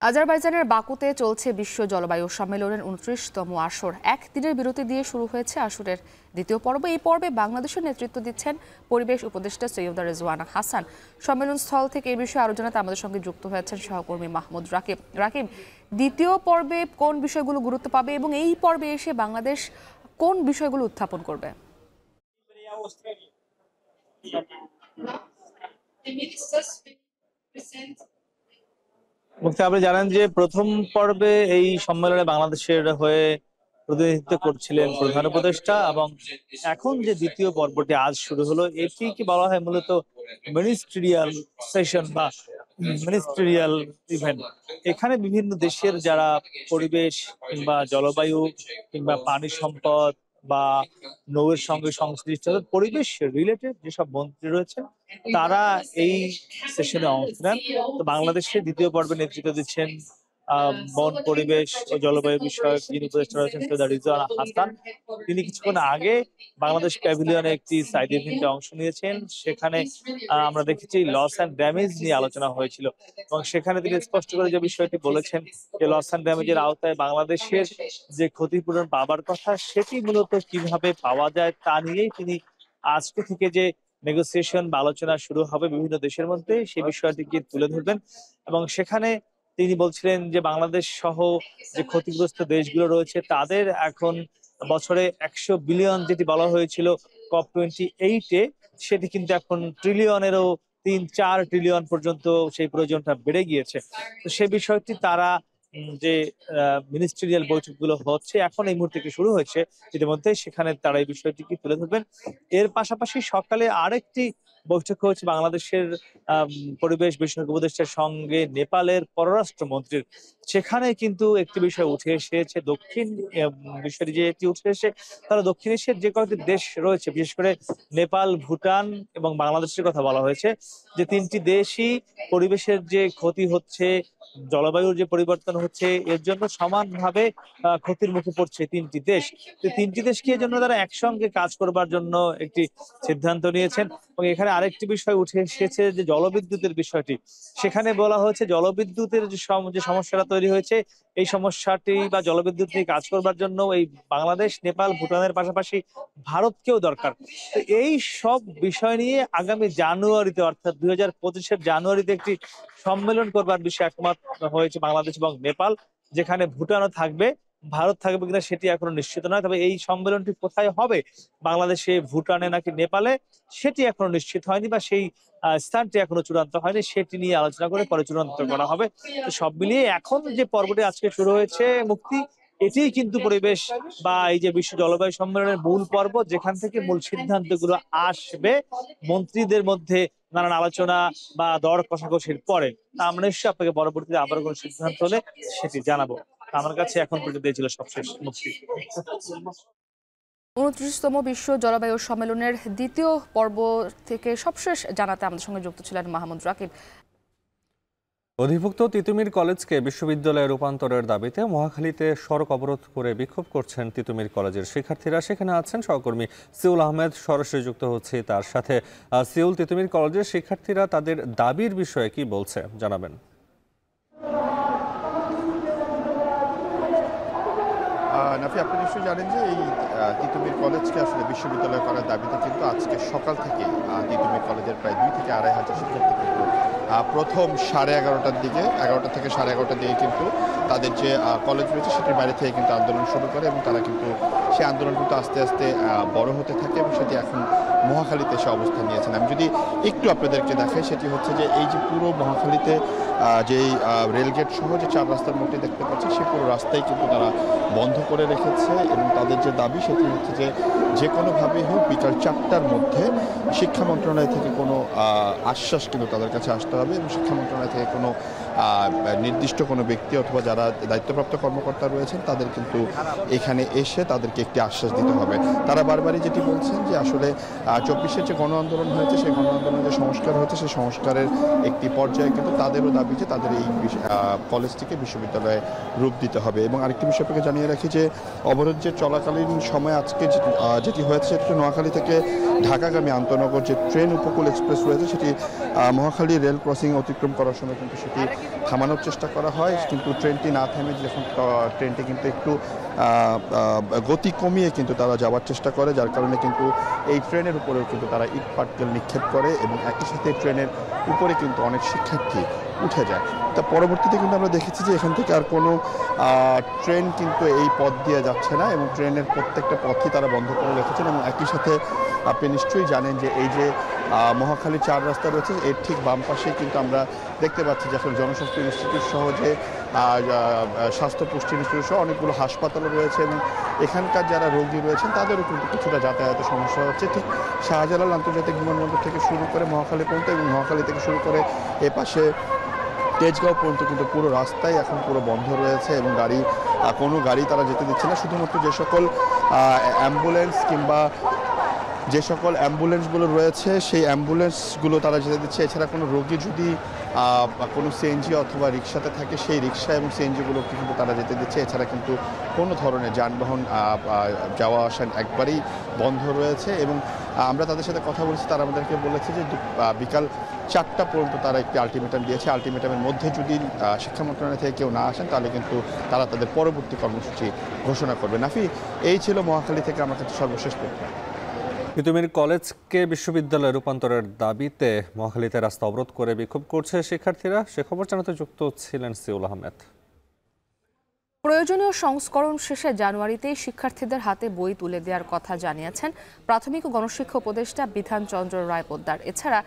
আজারবাইজানের বাকুতে চলছে বিশ্ব জলবায়ু সম্মেলনের 29তম আসর। একদিনের বিরতি দিয়ে শুরু হয়েছে আসরের দ্বিতীয় পর্ব। এই পর্বে বাংলাদেশের নেতৃত্ব দিচ্ছেন পরিবেশ উপদেষ্টা সৈয়দা রেজওয়ানা হাসান। সম্মেলন স্থল থেকে এই বিষয়ে আরো জানাতে আমাদের সঙ্গে যুক্ত হয়েছেন সহকর্মী মাহমুদ রাকিব। রাকিব, দ্বিতীয় পর্বে কোন বিষয়গুলো গুরুত্ব পাবে এবং এই পর্বে এসে বাংলাদেশ কোন বিষয়গুলো উত্থাপন করবে? মুক্তি, আপনি জানেন যে প্রথম পর্বে এই সম্মেলনে বাংলাদেশের হয়ে প্রতিনিধিত্ব করছিলেন প্রধান উপদেষ্টা, এবং এখন যে দ্বিতীয় পর্বটি আজ শুরু হলো, এটি কি বলা হয় মূলত মিনিস্ট্রিয়াল সেশন বা মিনিস্ট্রিয়াল ইভেন্ট। এখানে বিভিন্ন দেশের যারা পরিবেশ কিংবা জলবায়ু কিংবা পানি সম্পদ বা নৌয়ের সঙ্গে সংশ্লিষ্ট পরিবেশ রিলেটেড যেসব মন্ত্রী রয়েছেন তারা এই সেশনে অংশ নেন। তো বাংলাদেশের দ্বিতীয় পর্বে নেতৃত্ব দিচ্ছেন বন, পরিবেশ ও জলবায়ু বিষয়ক যিনি উপদেষ্টা রয়েছেন সৈয়দা রেজওয়ানা হাসান। তিনি কিছুক্ষণ আগে বাংলাদেশ প্যাভিলিয়নে একটি সাইড ইভেন্টে অংশ নিয়েছেন। সেখানে আমরা দেখেছি লস অ্যান্ড ড্যামেজ নিয়ে আলোচনা হয়েছিল, এবং সেখানে তিনি স্পষ্ট করে যে বিষয়টি বলেছেন যে লস অ্যান্ড ড্যামেজের আওতায় বাংলাদেশের যে ক্ষতিপূরণ পাবার কথা সেটি মূলত কিভাবে পাওয়া যায় তা নিয়েই তিনি আজকে থেকে যে নেগোসিয়েশন বা আলোচনা শুরু হবে বিভিন্ন দেশের মধ্যে সেই বিষয়টিকে তুলে ধরবেন। এবং সেখানে তিনি বলছিলেন যে বাংলাদেশ সহ যে ক্ষতিগ্রস্ত দেশগুলো রয়েছে তাদের এখন বছরে 100 বিলিয়ন যেটি বলা হয়েছিল COP28-এ, সেটি কিন্তু এখন ট্রিলিয়নেরও 3-4 ট্রিলিয়ন পর্যন্ত সেই প্রয়োজনটা বেড়ে গিয়েছে। তো সে বিষয়টি তারা যে মিনিস্ট্রিয়াল বৈঠকগুলো হচ্ছে এখন এই মুহূর্তে শুরু হয়েছে ইতিমধ্যে, সেখানে তারা এই বিষয়টিকে তুলে ধরবেন। এর পাশাপাশি সকালে আরেকটি বৈঠক হয়েছে বাংলাদেশের পরিবেশ বিষয়ক উপদেষ্টার সঙ্গে নেপালের পররাষ্ট্রমন্ত্রীর। সেখানে কিন্তু একটি বিষয় উঠে এসেছে, দক্ষিণ বিষয়টি যেটি উঠে এসে তারা দক্ষিণ এশিয়ার যে কয়েকটি দেশ রয়েছে বিশেষ করে নেপাল, ভুটান এবং বাংলাদেশের কথা বলা হয়েছে যে তিনটি দেশই পরিবেশের যে ক্ষতি হচ্ছে, জলবায়ুর যে পরিবর্তন হচ্ছে এর জন্য সমানভাবে ক্ষতির মুখে পড়ছে তিনটি দেশ। তিনটি দেশকে এর জন্য তারা একসঙ্গে কাজ করবার জন্য একটি সিদ্ধান্ত নিয়েছেন। এবং এখানে আরেকটি বিষয় উঠে এসেছে যে জলবিদ্যুতের বিষয়টি। সেখানে বলা হয়েছে জলবিদ্যুতের যে সমস্যাটা তৈরি হয়েছে এই সমস্যাটি বা জলবিদ্যুৎ নিয়ে কাজ করবার জন্য এই বাংলাদেশ, নেপাল, ভুটানের পাশাপাশি ভারতকেও দরকার। তো এই সব বিষয় নিয়ে আগামী জানুয়ারিতে অর্থাৎ 2025-এর জানুয়ারিতে একটি সম্মেলন করবার বিষয়ে একমত হয়েছে বাংলাদেশ এবং নেপাল, যেখানে ভুটানও থাকবে। ভারত থাকবে কিনা সেটি এখনো নিশ্চিত নয়, তবে এই সম্মেলনটি কোথায় হবে, বাংলাদেশে, ভুটানে নাকি নেপালে, সেটি এখনো নিশ্চিত হয়নি বা সেই স্থানটি এখনো চূড়ান্ত হয়নি। সেটি নিয়ে আলোচনা করে পরে চূড়ান্ত করা হবে। তো সব মিলিয়ে এখন যে পর্বটি আজকে শুরু হয়েছে মুক্তি, এটি কিন্তু পরিবেশ বা এই যে বিশ্ব জলবায়ু সম্মেলনের মূল পর্ব, যেখান থেকে মূল সিদ্ধান্তগুলো আসবে মন্ত্রীদের মধ্যে নানান আলোচনা বা দর কষাকষির পরে। আমরা নিশ্চয়ই আপনাকে পরবর্তীতে আবার কোনো সিদ্ধান্ত হলে সেটি জানাবো। আমার কাছে এখন পর্যন্ত ছিল সবশেষ মুক্তি। 29তম বিশ্ব জলবায়ু সম্মেলনের দ্বিতীয় পর্ব থেকে সবশেষ জানাতে আমাদের সঙ্গে যুক্ত ছিলেন মাহমুদ রাকিব। অধিভুক্ত তিতুমির কলেজকে বিশ্ববিদ্যালয়ে রূপান্তরের দাবিতে মহাখালীতে সড়ক অবরোধ করে বিক্ষোভ করছেন তিতুমির কলেজের শিক্ষার্থীরা। সেখানে আছেন সহকর্মী সিউল আহমেদ, সরাসরি যুক্ত হচ্ছে তার সাথে। সিউল, তিতুমির কলেজের শিক্ষার্থীরা তাদের দাবির বিষয়ে কি বলছে জানাবেন? নাফি, আপনি নিশ্চয়ই জানেন যে এই তিতুমির কলেজকে আসলে বিশ্ববিদ্যালয় করার দাবিতে কিন্তু আজকে সকাল থেকে তিতুমির কলেজের প্রায় 2 থেকে 2.5 হাজার শিক্ষার্থী কিন্তু প্রথম 11:30টার দিকে 11টা থেকে 11:30টার দিকে কিন্তু তাদের যে কলেজ রয়েছে সেটির বাইরে থেকে কিন্তু আন্দোলন শুরু করে, এবং তারা কিন্তু সেই আন্দোলন কিন্তু আস্তে আস্তে বড় হতে থাকে এবং সেটি এখন মহাখালীতে এসে অবস্থান নিয়েছেন। আমি যদি একটু আপনাদেরকে দেখাই, সেটি হচ্ছে যে এই যে পুরো মহাখালীতে যেই রেলগেট সহ যে 4 রাস্তার মোড়টি দেখতে পাচ্ছি সেই পুরো রাস্তাই কিন্তু তারা বন্ধ করে রেখেছে, এবং তাদের যে দাবি সেটি হচ্ছে যে যে কোনোভাবেই হোক বিকাল 4টার মধ্যে শিক্ষা মন্ত্রণালয় থেকে কোনো আশ্বাস কিন্তু তাদের কাছে আসতে হবে, এবং শিক্ষা মন্ত্রণালয় থেকে কোনো নির্দিষ্ট কোনো ব্যক্তি অথবা যারা দায়িত্বপ্রাপ্ত কর্মকর্তা রয়েছেন তাদের কিন্তু এখানে এসে তাদেরকে একটি আশ্বাস দিতে হবে। তারা বারবারই যেটি বলছেন যে আসলে 24-এর যে গণ আন্দোলন হয়েছে সেই গণ আন্দোলনের যে সংস্কার হয়েছে সেই সংস্কারের একটি পর্যায়ে কিন্তু তাদেরও দাবি যে তাদের এই কলেজটিকে বিশ্ববিদ্যালয়ে রূপ দিতে হবে। এবং আরেকটি বিষয় আপনাকে জানিয়ে রাখি যে অবরোধ যে চলাকালীন সময় আজকে যেটি হয়েছে সেটি নোয়াখালী থেকে ঢাকাগামী আন্তনগর যে ট্রেন উপকূল এক্সপ্রেস রয়েছে সেটি মহাখালী রেল ক্রসিং অতিক্রম করার সময় কিন্তু সেটি থামানোর চেষ্টা করা হয়, কিন্তু ট্রেনটি না থেমে যখন ট্রেনটি কিন্তু একটু গতি কমিয়ে কিন্তু তারা যাওয়ার চেষ্টা করে, যার কারণে কিন্তু এই ট্রেনের উপরেও কিন্তু তারা ইট পাটকেল নিক্ষেপ করে এবং একই সাথে ট্রেনের উপরে কিন্তু অনেক শিক্ষার্থী উঠে যায়। তা পরবর্তীতে কিন্তু আমরা দেখেছি যে এখান থেকে আর কোনো ট্রেন কিন্তু এই পথ দিয়ে যাচ্ছে না এবং ট্রেনের প্রত্যেকটা পথই তারা বন্ধ করে রেখেছেন। এবং একই সাথে আপনি নিশ্চয়ই জানেন যে এই যে মহাখালী 4 রাস্তা রয়েছে এর ঠিক বাম পাশে কিন্তু আমরা দেখতে পাচ্ছি যে আসলে জনস্বাস্থ্য ইনস্টিটিউট সহ যে স্বাস্থ্য পুষ্টি ইনস্টিটিউট সহ অনেকগুলো হাসপাতালও রয়েছে এবং এখানকার যারা রোগী রয়েছেন তাদেরও কিন্তু কিছুটা যাতায়াতের সমস্যা হচ্ছে। ঠিক শাহজালাল আন্তর্জাতিক বিমানবন্দর থেকে শুরু করে মহাখালী পর্যন্ত এবং মহাখালী থেকে শুরু করে এ পাশে তেজগাঁও পর্যন্ত কিন্তু পুরো রাস্তায় এখন পুরো বন্ধ রয়েছে এবং কোনো গাড়ি তারা যেতে দিচ্ছে না। শুধুমাত্র যে সকল অ্যাম্বুলেন্স কিংবা যে সকল অ্যাম্বুলেন্সগুলো রয়েছে সেই অ্যাম্বুলেন্সগুলো তারা যেতে দিচ্ছে। এছাড়া কোনো রোগী যদি কোনো সিএনজি অথবা রিক্সাতে থাকে সেই রিক্সা এবং সিএনজিগুলোকে কিন্তু তারা যেতে দিচ্ছে। এছাড়া কিন্তু কোনো ধরনের যানবাহন যাওয়া আসা একবারেই বন্ধ রয়েছে এবং আমরা তাদের সাথে কথা বলেছি, তারা আমাদেরকে বলেছে যে বিকাল 4টা পর্যন্ত তারা একটি আলটিমেটাম দিয়েছে। আলটিমেটামের মধ্যে যদি শিক্ষা মন্ত্রণালয় থেকে কেউ না আসেন তাহলে কিন্তু তারা তাদের পরবর্তী কর্মসূচি ঘোষণা করবে। নাফি, এই ছিল মহাখালী থেকে আমার কাছে সর্বশেষ তথ্য। তিতুমির কলেজকে বিশ্ববিদ্যালয়ে রূপান্তরের দাবিতে মহাখালীতে রাস্তা অবরোধ করে বিক্ষোভ করছে শিক্ষার্থীরা। সে খবর জানাতে যুক্ত ছিলেন সিউল আহমেদ। প্রয়োজনীয় সংস্করণ শেষে জানুয়ারিতেই শিক্ষার্থীদের হাতে বই তুলে দেওয়ার কথা জানিয়েছেন প্রাথমিক ও গণশিক্ষা উপদেষ্টা বিধান চন্দ্র রায় পোদ্দার। এছাড়া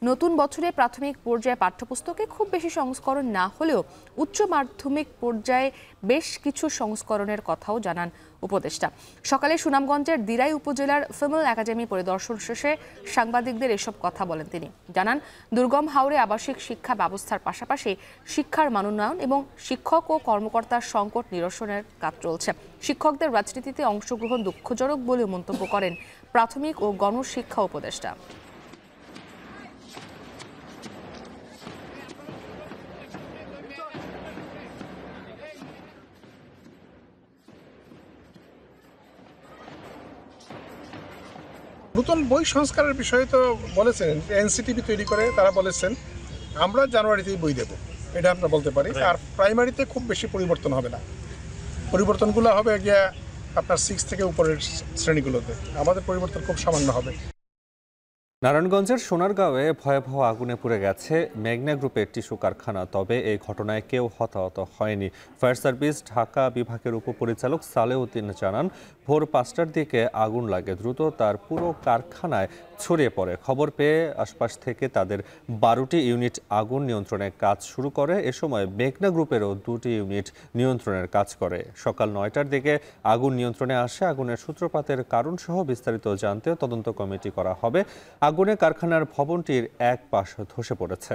নতুন বছরে প্রাথমিক পর্যায়ে পাঠ্যপুস্তকে খুব বেশি সংস্করণ না হলেও উচ্চ মাধ্যমিক পর্যায়ে বেশ কিছু সংস্করণের কথাও জানান উপদেষ্টা। সকালে সুনামগঞ্জের দিরাই উপজেলার ফিমেল একাডেমি পরিদর্শন শেষে সাংবাদিকদের এসব কথা বলেন তিনি। জানান, দুর্গম হাওরে আবাসিক শিক্ষা ব্যবস্থার পাশাপাশি শিক্ষার মানোন্নয়ন এবং শিক্ষক ও কর্মকর্তার সংকট নিরসনের কাজ চলছে। শিক্ষকদের রাজনীতিতে অংশগ্রহণ দুঃখজনক বলে মন্তব্য করেন প্রাথমিক ও গণশিক্ষা উপদেষ্টা। নতুন বই সংস্কারের বিষয়ে তো বলেছেন, এনসিটিভি তৈরি করে তারা বলেছেন আমরা জানুয়ারিতেই বই দেব, এটা আমরা বলতে পারি। আর প্রাইমারিতে খুব বেশি পরিবর্তন হবে না, পরিবর্তনগুলো হবে গিয়া আপনার 6 থেকে উপরের শ্রেণীগুলোতে, আমাদের পরিবর্তন খুব সামান্য হবে। নারায়ণগঞ্জের সোনারগাঁওয়ে ভয়াবহ আগুনে পুড়ে গেছে মেঘনা গ্রুপের টিস্যু কারখানা। তবে এই ঘটনায় কেউ হতাহত হয়নি। ফায়ার সার্ভিস ঢাকা বিভাগের উপপরিচালক সালেউদ্দিন জানান, ভোর 5টার দিকে আগুন লাগে, দ্রুত তার পুরো কারখানায় ছড়িয়ে পড়ে। খবর পেয়ে আশপাশ থেকে তাদের 12টি ইউনিট আগুন নিয়ন্ত্রণের কাজ শুরু করে। এ সময় মেঘনা গ্রুপেরও 2টি ইউনিট নিয়ন্ত্রণের কাজ করে। সকাল 9টার দিকে আগুন নিয়ন্ত্রণে আসে। আগুনের সূত্রপাতের কারণ সহ বিস্তারিত জানতে তদন্ত কমিটি করা হবে। আগুনে কারখানার ভবনটির এক পাশ ধসে পড়েছে।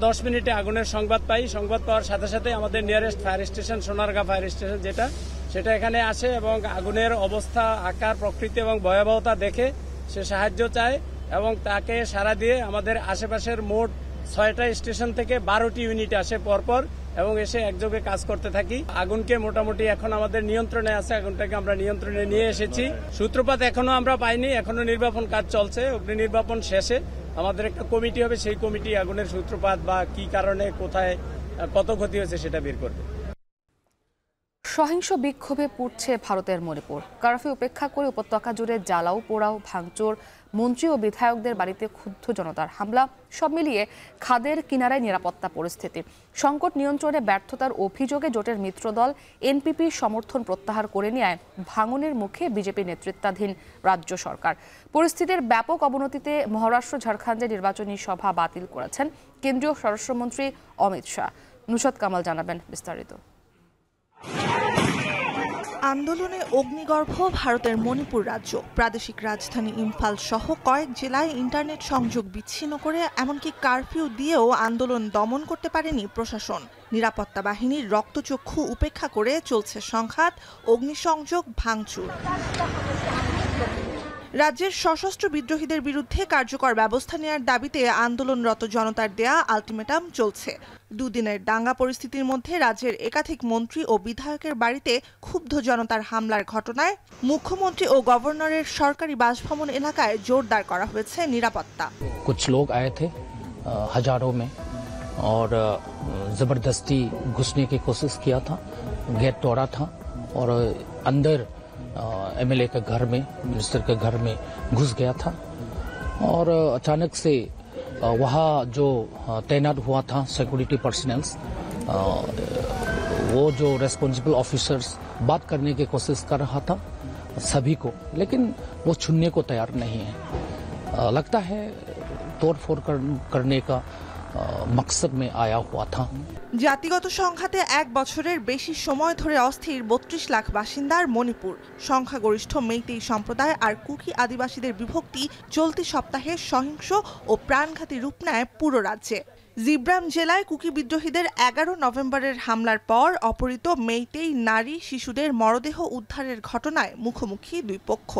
10 মিনিটে আগুনের সংবাদ পাই। সংবাদ পাওয়ার সাথে সাথে আমাদের nearest fire station Sonargaon fire station সেটা এখানে আসে এবং আগুনের অবস্থা, আকার, প্রকৃতি এবং ভয়াবহতা দেখে সে সাহায্য চায় এবং তাকে সাড়া দিয়ে আমাদের আশেপাশের মোট 6টা স্টেশন থেকে 12টি ইউনিট আসে পরপর এবং এসে একযোগে কাজ করতে থাকি। আগুনকে মোটামুটি এখন আমাদের নিয়ন্ত্রণে আছে, আগুনটাকে আমরা নিয়ন্ত্রণে নিয়ে এসেছি। সূত্রপাত এখনো আমরা পাইনি, এখনো নির্বাপন কাজ চলছে। অগ্নি নির্বাপন শেষে আমাদের একটা কমিটি হবে, সেই কমিটি আগুনের সূত্রপাত বা কি কারণে কোথায় কত ক্ষতি হয়েছে সেটা বের করবে। সহিংস বিক্ষোভে পুড়ছে ভারতের মণিপুর। কারফিউ উপেক্ষা করে উপত্যকা জুড়ে জ্বালাও পোড়াও, ভাঙচুর, মন্ত্রী ও বিধায়কদের বাড়িতে ক্ষুব্ধ জনতার হামলা, সব মিলিয়ে খাদের কিনারায় নিরাপত্তা পরিস্থিতি। সংকট নিয়ন্ত্রণে ব্যর্থতার অভিযোগে জোটের মিত্রদল এনপিপি সমর্থন প্রত্যাহার করে নেয় ভাঙনের মুখে বিজেপি নেতৃত্বাধীন রাজ্য সরকার। পরিস্থিতির ব্যাপক অবনতিতে মহারাষ্ট্র, ঝাড়খণ্ডে নির্বাচনী সভা বাতিল করেছেন কেন্দ্রীয় স্বরাষ্ট্রমন্ত্রী অমিত শাহ। নুসরাত কামাল জানাবেন বিস্তারিত। আন্দোলনে অগ্নিগর্ভ ভারতের মণিপুর রাজ্য। প্রাদেশিক রাজধানী ইম্ফল সহ কয়েক জেলায় ইন্টারনেট সংযোগ বিচ্ছিন্ন করে এমনকি কারফিউ দিয়েও আন্দোলন দমন করতে পারেনি প্রশাসন। নিরাপত্তা বাহিনীর রক্তচক্ষু উপেক্ষা করে চলছে সংঘাত, অগ্নিসংযোগ, ভাঙচুর। রাজ্যের সশস্ত্র বিদ্রোহীদের বিরুদ্ধে কার্যকর ব্যবস্থা নেওয়ার দাবিতে আন্দোলনরত জনতার দেয়া আলটিমেটাম চলছে। দুদিনের দাঙ্গা পরিস্থিতির মধ্যে রাজ্যের একাধিক মন্ত্রী ও বিধায়কের বাড়িতে ক্ষুব্ধ জনতার হামলার ঘটনায় মুখ্যমন্ত্রী ও গভর্নরের সরকারি বাসভবন এলাকায় জোরদার করা হয়েছে নিরাপত্তা। कुछ लोग आए थे हजारों में और जबरदस्ती घुसने की कोशिश किया था, गेट तोड़ा था और अंदर एमएलए के घर में, मिनिस्टर के घर में घुस गया था और अचानक से वहाँ जो तैनात हुआ था सिक्योरिटी पर्सनल्स, वो जो रेस्पॉन्सिबल ऑफिसर्स बात करने की कोशिश कर रहा था सभी को, लेकिन वो सुनने को तैयार नहीं है। लगता है तोड़फोड़ करने का मकसद में आया हुआ था। জাতিগত সংঘাতে এক বছরের বেশি সময় ধরে অস্থির ৩২ লাখ বাসিন্দার মণিপুর। সংখ্যাগরিষ্ঠ মেইতেই সম্প্রদায় আর কুকি আদিবাসীদের বিভক্তি চলতি সপ্তাহে সহিংস ও প্রাণঘাতী রূপ নেয় পুরো রাজ্যে। জিব্রাম জেলায় কুকি বিদ্রোহীদের ১১ নভেম্বরের হামলার পর অপহৃত মেইতেই নারী, শিশুদের মরদেহ উদ্ধারের ঘটনায় মুখোমুখি দুই পক্ষ।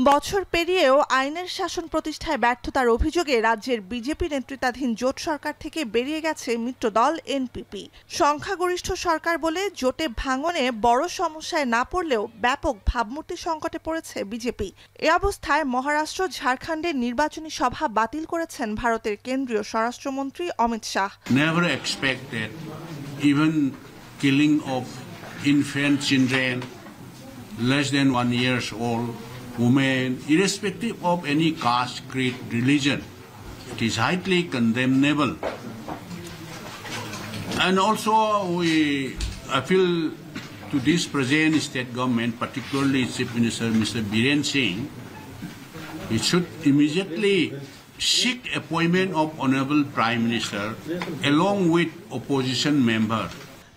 বছর পেরিয়েও আইনের শাসন প্রতিষ্ঠায় ব্যর্থতার অভিযোগে রাজ্যের বিজেপি নেতৃত্বাধীন জোট সরকার থেকে বেরিয়ে গেছে মিত্রদল এনপিপি। সংখ্যাগরিষ্ঠ সরকার বলে জোটে ভাঙনে বড় সমস্যায় না পড়লেও ব্যাপক ভাবমূর্তি সংকটে পড়েছে বিজেপি। এ অবস্থায় মহারাষ্ট্র, ঝাড়খণ্ডের নির্বাচনী সভা বাতিল করেছেন ভারতের কেন্দ্রীয় স্বরাষ্ট্রমন্ত্রী Amit Shah. Never expected even killing of infant children less than 1 year old, women, irrespective of any caste, creed, religion. It is highly condemnable. And also we appeal to this present state government, particularly Chief Minister Mr. Biren Singh, it should immediately seek appointment of Honorable Prime Minister along with opposition member.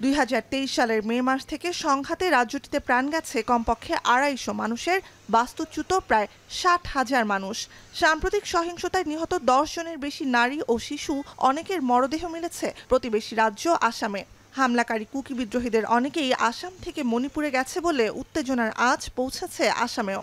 ২০২৩ সালের মে মাস থেকে সংঘাতে রাজ্যটিতে প্রাণ গেছে কমপক্ষে ২৫০ মানুষের, বাস্তুচ্যুত প্রায় ৬০,০০০ মানুষ। সাম্প্রতিক সহিংসতায় নিহত ১০ জনের বেশি নারী ও শিশু, অনেকের মরদেহ মিলেছে প্রতিবেশী রাজ্য আসামে। হামলাকারী কুকি বিদ্রোহীদের অনেকেই আসাম থেকে মণিপুরে গেছে বলে উত্তেজনার আঁচ পৌঁছেছে আসামেও।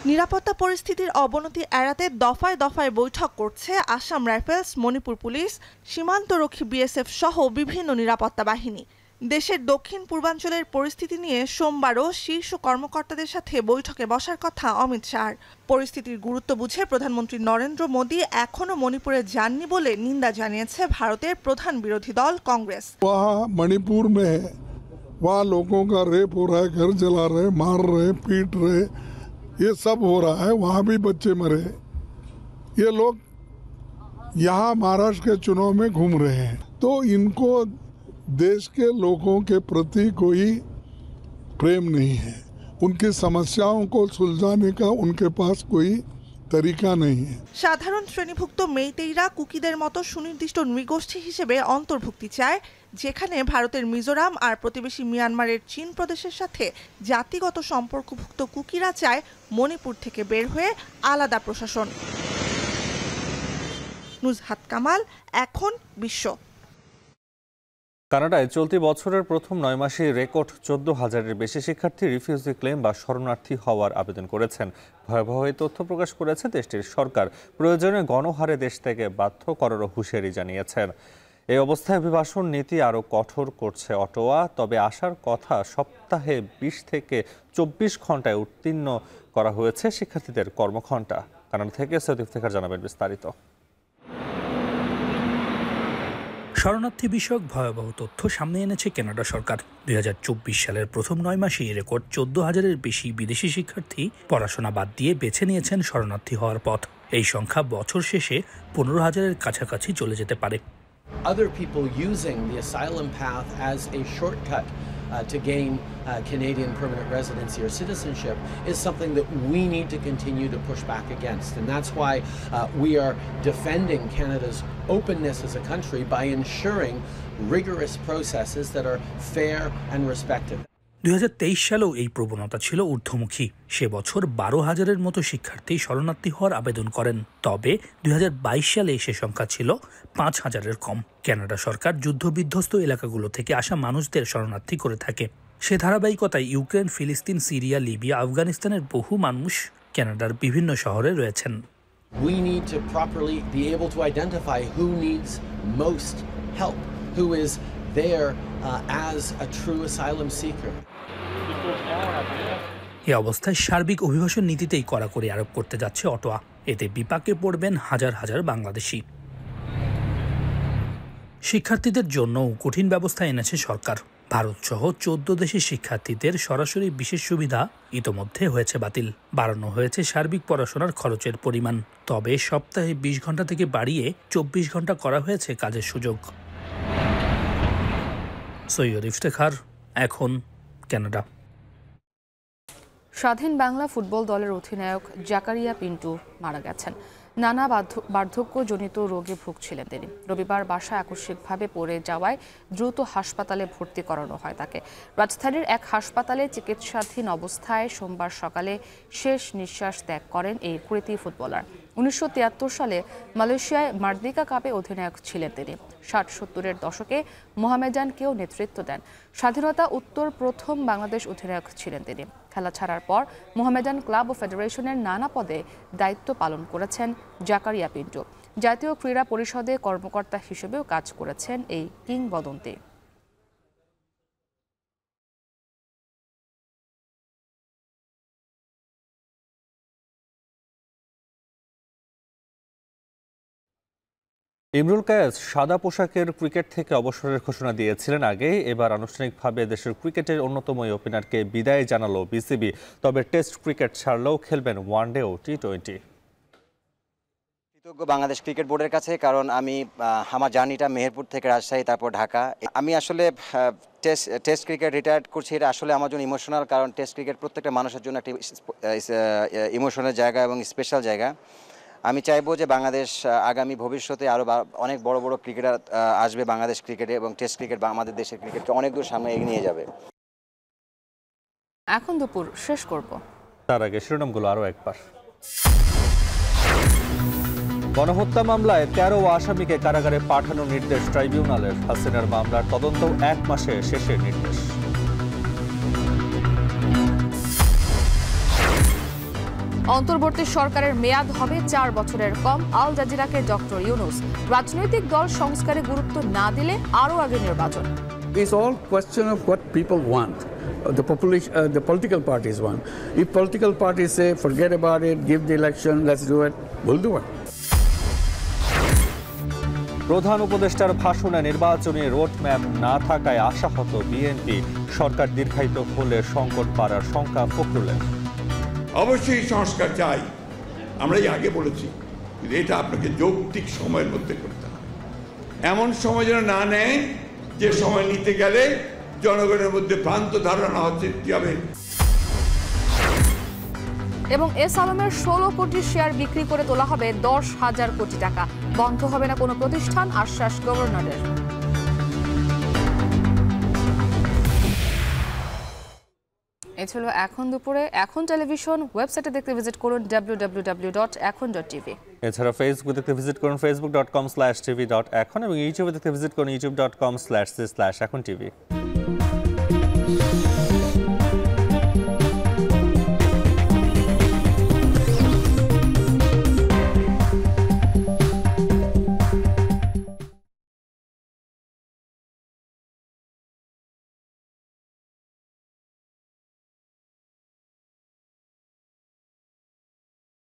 নিরাপত্তা পরিস্থিতির অবনতি এড়াতে দফায় দফায় বৈঠক করছে আসাম রাইফেলস, মণিপুর পুলিশ, সীমান্তরক্ষী বিএসএফ সহ বিভিন্ন নিরাপত্তা বাহিনী। দেশের দক্ষিণ পূর্বাঞ্চলের পরিস্থিতি নিয়ে সোমবারও শীর্ষ কর্মকর্তাদের সাথে বৈঠকে বসার কথা অমিত শাহর। পরিস্থিতির গুরুত্ব বুঝে প্রধানমন্ত্রী নরেন্দ্র মোদী এখনো মণিপুরে যাননি বলে নিন্দা জানিয়েছে ভারতের প্রধান বিরোধী দল কংগ্রেস। মণিপুর में वहाँ लोगों का रेप हो रहा है, घर जला रहे, मार रहे, पीट रहे, ये सब हो रहा है। वहाँ भी बच्चे मरे। ये लोग यहाँ महाराष्ट्र के चुनाव में घूम रहे हैं, तो इनको देश के लोगों के प्रति कोई प्रेम नहीं है। उनकी समस्याओं को सुलझाने का उनके पास कोई तरीका नहीं है। সাধারণ শ্রেণীভুক্ত মেইতেইরা কুকিদের মতো সুনির্দিষ্ট নৃগোষ্ঠী হিসেবে অন্তর্ভুক্তি চায়, যেখানে ভারতের মিজোরাম আর প্রতিবেশী মিয়ানমারের চীন প্রদেশের সাথে জাতিগত সম্পর্কভুক্ত কুকিরা চায় মণিপুর থেকে বের হয়ে আলাদা প্রশাসন। নুজহাত কামাল, এখন বিশ্ব। কানাডায় চলতি বছরের প্রথম ৯ মাসে রেকর্ড ১৪,০০০-এর বেশি শিক্ষার্থী রিফিউজি ক্লেম বা শরণার্থী হওয়ার আবেদন করেছেন। ভয়াবহ এই তথ্য প্রকাশ করেছে দেশটির সরকার। প্রয়োজনে গণহারে দেশ থেকে বাধ্য করারও হুঁশিয়ারি জানিয়েছেন। এই অবস্থায় অভিবাসন নীতি আরও কঠোর করছে অটোয়া। তবে আসার কথা সপ্তাহে ২০ থেকে ২৪ ঘন্টায় উত্তীর্ণ করা হয়েছে শিক্ষার্থীদের কর্মঘণ্টা। কানাডা থেকে সৈয়দ ইফতেখার জানাবেন বিস্তারিত। শরণার্থী বিষয়ক ভয়াবহ তথ্য সামনে এনেছে কানাডা সরকার। ২০২৪ সালের প্রথম ৯ মাসেই রেকর্ড ১৪,০০০-এর বেশি বিদেশি শিক্ষার্থী পড়াশোনা বাদ দিয়ে বেছে নিয়েছেন শরণার্থী হওয়ার পথ। এই সংখ্যা বছর শেষে ১৫,০০০-এর কাছাকাছি চলে যেতে পারে। Other people using the asylum path as a shortcut to gain Canadian permanent residency or citizenship is something that we need to continue to push back against. And that's why we are defending Canada's openness as a country by ensuring rigorous processes that are fair and respected. 2023 সালেও এই প্রবণতা ছিল ঊর্ধ্বমুখী। সে বছর 12,000-এর মতো শিক্ষার্থী শরণার্থী হওয়ার আবেদন করেন, তবে 2022 সালে সে সংখ্যা ছিল 5,000-এর কম। কানাডা সরকার যুদ্ধবিধ্বস্ত এলাকাগুলো থেকে আসা মানুষদের শরণার্থী করে থাকে। সে ধারাবাহিকতায় ইউক্রেন, ফিলিস্তিন, সিরিয়া, লিবিয়া, আফগানিস্তানের বহু মানুষ কানাডার বিভিন্ন শহরে রয়েছেন। We need to properly be able to identify who needs most help, who is there as a true asylum seeker. এই অবস্থায় সার্বিক অভিবাসন নীতিতেই কড়াকড়ি আরোপ করতে যাচ্ছে অটোয়া। এতে বিপাকে পড়বেন হাজার হাজার বাংলাদেশি। শিক্ষার্থীদের জন্যও কঠিন ব্যবস্থা এনেছে সরকার। ভারতসহ 14 দেশের শিক্ষার্থীদের সরাসরি বিশেষ সুবিধা ইতোমধ্যে হয়েছে বাতিল। বাড়ানো হয়েছে সার্বিক পড়াশোনার খরচের পরিমাণ, তবে সপ্তাহে 20 ঘন্টা থেকে বাড়িয়ে 24 ঘন্টা করা হয়েছে কাজের সুযোগ। সৈয়দ ইফতেখার, এখন কানাডা। স্বাধীন বাংলা ফুটবল দলের অধিনায়ক জাকারিয়া পিন্টু মারা গেছেন। নানা বার্ধক্যজনিত রোগে ভুগছিলেন তিনি। রবিবার বাসায় আকস্মিকভাবে পড়ে যাওয়ায় দ্রুত হাসপাতালে ভর্তি করানো হয় তাকে। রাজধানীর এক হাসপাতালে চিকিৎসাধীন অবস্থায় সোমবার সকালে শেষ নিঃশ্বাস ত্যাগ করেন এই কৃতি ফুটবলার। 1973 সালে মালয়েশিয়ায় মার্দিকা কাপে অধিনায়ক ছিলেন তিনি। 60-70-এর দশকে মোহামেডানকেও নেতৃত্ব দেন। স্বাধীনতা উত্তর প্রথম বাংলাদেশ অধিনায়ক ছিলেন তিনি। খেলা ছাড়ার পর মোহামেডান ক্লাব ও ফেডারেশনের নানা পদে দায়িত্ব পালন করেছেন জাকারিয়া পিন্টু। জাতীয় ক্রীড়া পরিষদে কর্মকর্তা হিসেবেও কাজ করেছেন এই কিংবদন্তি। ইমরুল কায়েস সাদা পোশাকের ক্রিকেট থেকে অবসরের ঘোষণা দিয়েছিলেন আগেই। এবার আনুষ্ঠানিকভাবে দেশের ক্রিকেটের অন্যতম ওপেনারকে বিদায় জানালো বিসিবি। তবে টেস্ট ক্রিকেট ছাড়লেও খেলবেন ওয়ানডে ও টি20। কৃতজ্ঞ বাংলাদেশ ক্রিকেট বোর্ডের কাছে, কারণ আমি আমার জার্নিটা মেহেরপুর থেকে রাজশাহী, তারপর ঢাকা। আমি আসলে টেস্ট ক্রিকেট রিটায়ার্ড করছি, এটা আসলে আমার জন্য ইমোশনাল, কারণ টেস্ট ক্রিকেট প্রত্যেকটা মানুষের জন্য একটি ইমোশনাল জায়গা এবং স্পেশাল জায়গা। আমি চাইবো যে বাংলাদেশ আগামী ভবিষ্যতে আরও অনেক বড় বড় ক্রিকেটার আসবে বাংলাদেশ ক্রিকেটে, এবং টেস্ট ক্রিকেট বা আমাদের দেশের ক্রিকেটকে অনেক দূর সামনে এগিয়ে নিয়ে যাবে। এখন দুপুর শেষ করব, তার আগে শিরোনামগুলো আরও একবার। গণহত্যা মামলায় 13 আসামিকে কারাগারে পাঠানোর নির্দেশ ট্রাইব্যুনালের। হাসিনার মামলার তদন্ত 1 মাসে শেষের নির্দেশ। অন্তর্বর্তী সরকারের মেয়াদ হবে 4 বছরের কম। আল জাজিরাকে ডক্টর ইউনুস। রাজনৈতিক দল সংস্কারে গুরুত্ব না দিলে আরও আগে নির্বাচন। It's all question of what people want. The political parties want. If political parties say, forget about it, give the election, let's do it, we'll do it. প্রধান উপদেষ্টার ভাষণে নির্বাচনী রোডম্যাপ না থাকায় আশাহত বিএনপি। সরকার দীর্ঘায়িত হলে সংকট বাড়ার শঙ্কা ফখরুলের। অবশ্যই সংস্কার চাই, আমরাই আগে বলেছি, কিন্তু এটা আপনাকে যৌক্তিক সময়ের মধ্যে করতে হবে। এমন সময় যেন না নেয় যে সময় নিতে গেলে জনগণের মধ্যে ভ্রান্ত ধারণা সৃষ্টি হবে। এবং এস আলমের 16 কোটি শেয়ার বিক্রি করে তোলা হবে 10,000 কোটি টাকা। বন্ধ হবে না কোনো প্রতিষ্ঠান, আশ্বাস গভর্নরের। এ ছিল এখন দুপুরে। এখন টেলিভিশন ওয়েবসাইটে দেখতে ভিজিট করুন www.ekhon.tv। এছাড়া ফেসবুক দেখতে ভিজিট করুন facebook.com/tv.ekhon এবং ইউটিউবে দেখতে ভিজিট করুন youtube.com/ekhon TV।